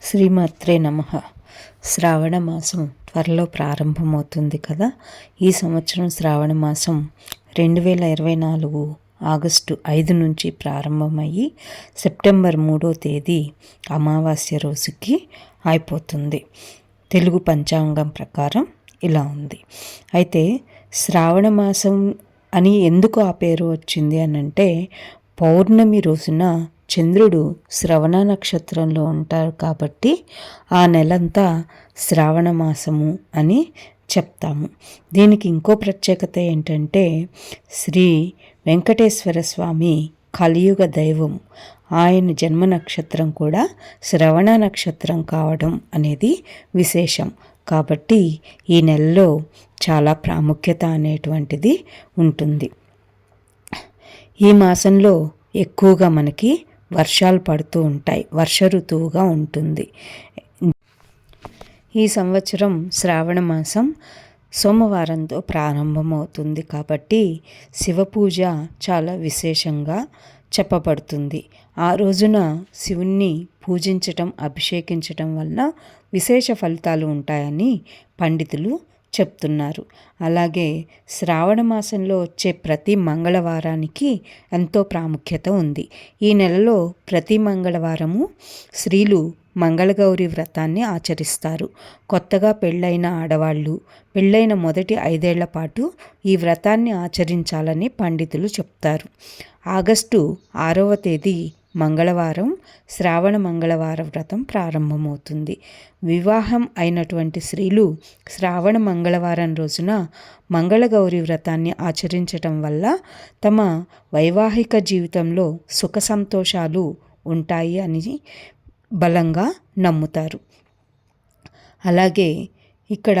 శ్రీమాత్రే నమః. శ్రావణ మాసం త్వరలో ప్రారంభమవుతుంది కదా. ఈ సంవత్సరం శ్రావణ మాసం 2024 ఆగస్టు 5 నుంచి ప్రారంభమయ్యి సెప్టెంబర్ 3వ తేదీ అమావాస్య రోజుకి అయిపోతుంది. తెలుగు పంచాంగం ప్రకారం ఇలా ఉంది. అయితే శ్రావణ మాసం అని ఎందుకు ఆ పేరు వచ్చింది అని అంటే, పౌర్ణమి రోజున చంద్రుడు శ్రవణ నక్షత్రంలో ఉంటారు కాబట్టి ఆ నెలంతా శ్రావణ మాసము అని చెప్తాము. దీనికి ఇంకో ప్రత్యేకత ఏంటంటే, శ్రీ వెంకటేశ్వర స్వామి కలియుగ దైవం, ఆయన జన్మ నక్షత్రం కూడా శ్రవణ నక్షత్రం కావడం అనేది విశేషం. కాబట్టి ఈ నెలలో చాలా ప్రాముఖ్యత అనేటువంటిది ఉంటుంది. ఈ మాసంలో ఎక్కువగా మనకి వర్షాలు పడుతూ ఉంటాయి. వర్ష ఋతువుగా ఉంటుంది. ఈ సంవత్సరం శ్రావణ మాసం సోమవారంతో ప్రారంభమవుతుంది కాబట్టి శివ పూజ చాలా విశేషంగా చెప్పబడుతుంది. ఆ రోజున శివుణ్ణి పూజించటం, అభిషేకించటం వలన విశేష ఫలితాలు ఉంటాయని పండితులు చెప్తున్నారు. అలాగే శ్రావణ మాసంలో వచ్చే ప్రతి మంగళవారానికి ఎంతో ప్రాముఖ్యత ఉంది. ఈ నెలలో ప్రతి మంగళవారము స్త్రీలు మంగళగౌరి వ్రతాన్ని ఆచరిస్తారు. కొత్తగా పెళ్ళైన ఆడవాళ్ళు పెళ్ళైన మొదటి 5 ఏళ్ల పాటు ఈ వ్రతాన్ని ఆచరించాలని పండితులు చెప్తారు. ఆగస్టు 6వ తేదీ మంగళవారం శ్రావణ మంగళవార వ్రతం ప్రారంభమవుతుంది. వివాహం అయినటువంటి స్త్రీలు శ్రావణ మంగళవారం రోజున మంగళగౌరి వ్రతాన్ని ఆచరించటం వల్ల తమ వైవాహిక జీవితంలో సుఖ సంతోషాలు ఉంటాయి అని బలంగా నమ్ముతారు. అలాగే ఇక్కడ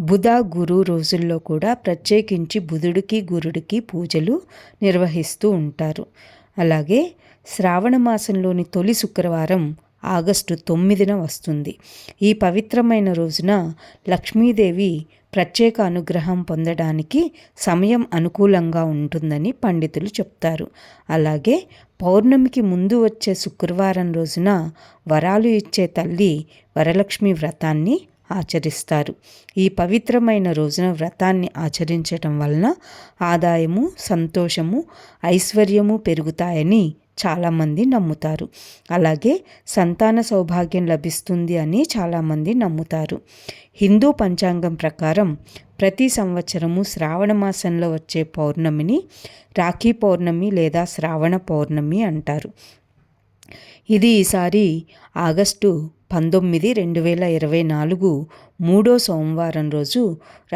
బుధ గురు రోజుల్లో కూడా ప్రత్యేకించి బుధుడికి గురుడికి పూజలు నిర్వహిస్తూ ఉంటారు. అలాగే శ్రావణ మాసంలోని తొలి శుక్రవారం ఆగస్టు 9న వస్తుంది. ఈ పవిత్రమైన రోజున లక్ష్మీదేవి ప్రత్యేక అనుగ్రహం పొందడానికి సమయం అనుకూలంగా ఉంటుందని పండితులు చెప్తారు. అలాగే పౌర్ణమికి ముందు వచ్చే శుక్రవారం రోజున వరాలు ఇచ్చే తల్లి వరలక్ష్మి వ్రతాన్ని ఆచరిస్తారు. ఈ పవిత్రమైన రోజున వ్రతాన్ని ఆచరించటం వలన ఆదాయము, సంతోషము, ఐశ్వర్యము పెరుగుతాయని చాలామంది నమ్ముతారు. అలాగే సంతాన సౌభాగ్యం లభిస్తుంది అని చాలామంది నమ్ముతారు. హిందూ పంచాంగం ప్రకారం ప్రతి సంవత్సరము శ్రావణ మాసంలో వచ్చే పౌర్ణమిని రాఖీ పౌర్ణమి లేదా శ్రావణ పౌర్ణమి అంటారు. ఇది ఈసారి ఆగస్టు 19, 2024 3వ సోమవారం రోజు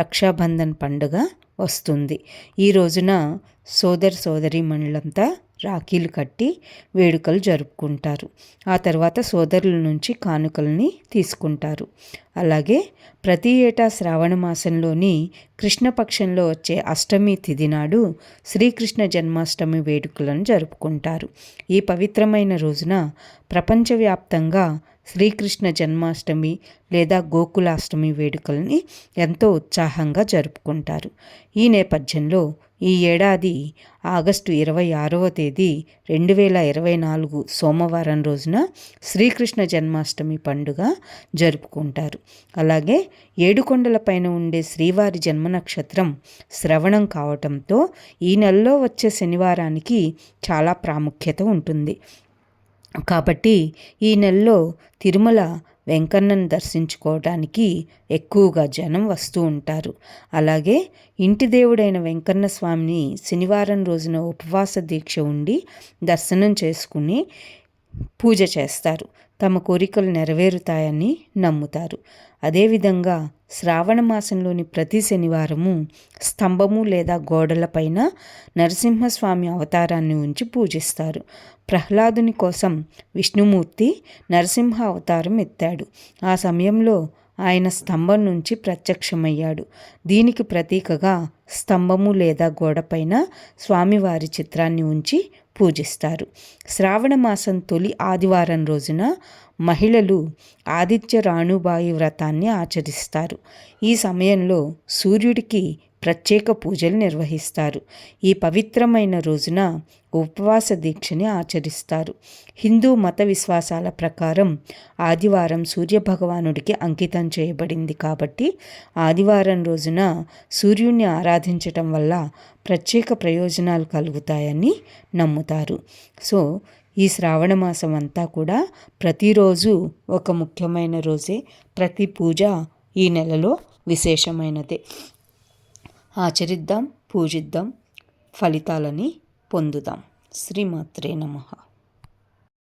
రక్షాబంధన్ పండుగ వస్తుంది. ఈ రోజున సోదరీమణులంతా రాఖీలు కట్టి వేడుకలు జరుపుకుంటారు. ఆ తర్వాత సోదరుల నుంచి కానుకల్ని తీసుకుంటారు. అలాగే ప్రతి ఏటా శ్రావణ మాసంలోని కృష్ణపక్షంలో వచ్చే అష్టమి తిథి నాడు శ్రీకృష్ణ జన్మాష్టమి వేడుకలను జరుపుకుంటారు. ఈ పవిత్రమైన రోజున ప్రపంచవ్యాప్తంగా శ్రీకృష్ణ జన్మాష్టమి లేదా గోకులాష్టమి వేడుకల్ని ఎంతో ఉత్సాహంగా జరుపుకుంటారు. ఈ నేపథ్యంలో ఈ ఏడాది ఆగస్టు 26వ తేదీ 2024 సోమవారం రోజున శ్రీకృష్ణ జన్మాష్టమి పండుగ జరుపుకుంటారు. అలాగే ఏడుకొండలపైన ఉండే శ్రీవారి జన్మ నక్షత్రం శ్రవణం కావటంతో ఈ నెలలో వచ్చే శనివారానికి చాలా ప్రాముఖ్యత ఉంటుంది. కాబట్టి ఈ నెలలో తిరుమల వెంకన్నను దర్శించుకోవడానికి ఎక్కువగా జనం వస్తూ ఉంటారు. అలాగే ఇంటి దేవుడైన వెంకన్న స్వామిని శనివారం రోజున ఉపవాస దీక్ష ఉండి దర్శనం చేసుకుని పూజ చేస్తారు. తమ కోరికలు నెరవేరుతాయని నమ్ముతారు. అదేవిధంగా శ్రావణ మాసంలోని ప్రతి శనివారము స్తంభము లేదా గోడలపైన నరసింహస్వామి అవతారాన్ని ఉంచి పూజిస్తారు. ప్రహ్లాదుని కోసం విష్ణుమూర్తి నరసింహ అవతారం ఎత్తాడు. ఆ సమయంలో ఆయన స్తంభం నుంచి ప్రత్యక్షమయ్యాడు. దీనికి ప్రతీకగా స్తంభము లేదా గోడపైన స్వామివారి చిత్రాన్ని ఉంచి పూజిస్తారు. శ్రావణ మాసం తొలి ఆదివారం రోజున మహిళలు ఆదిత్య రాణుబాయి వ్రతాన్ని ఆచరిస్తారు. ఈ సమయంలో సూర్యుడికి ప్రత్యేక పూజలు నిర్వహిస్తారు. ఈ పవిత్రమైన రోజున ఉపవాస దీక్షని ఆచరిస్తారు. హిందూ మత విశ్వాసాల ప్రకారం ఆదివారం సూర్యభగవానుడికి అంకితం చేయబడింది కాబట్టి ఆదివారం రోజున సూర్యుడిని ఆరాధించటం వల్ల ప్రత్యేక ప్రయోజనాలు కలుగుతాయని నమ్ముతారు. సో ఈ శ్రావణ మాసం అంతా కూడా ప్రతిరోజు ఒక ముఖ్యమైన రోజే. ప్రతి పూజ ఈ నెలలో విశేషమైనదే. ఆచరిద్దాం, పూజిద్దాం, ఫలితాలని పొందుదాం. శ్రీమాత్రే నమః.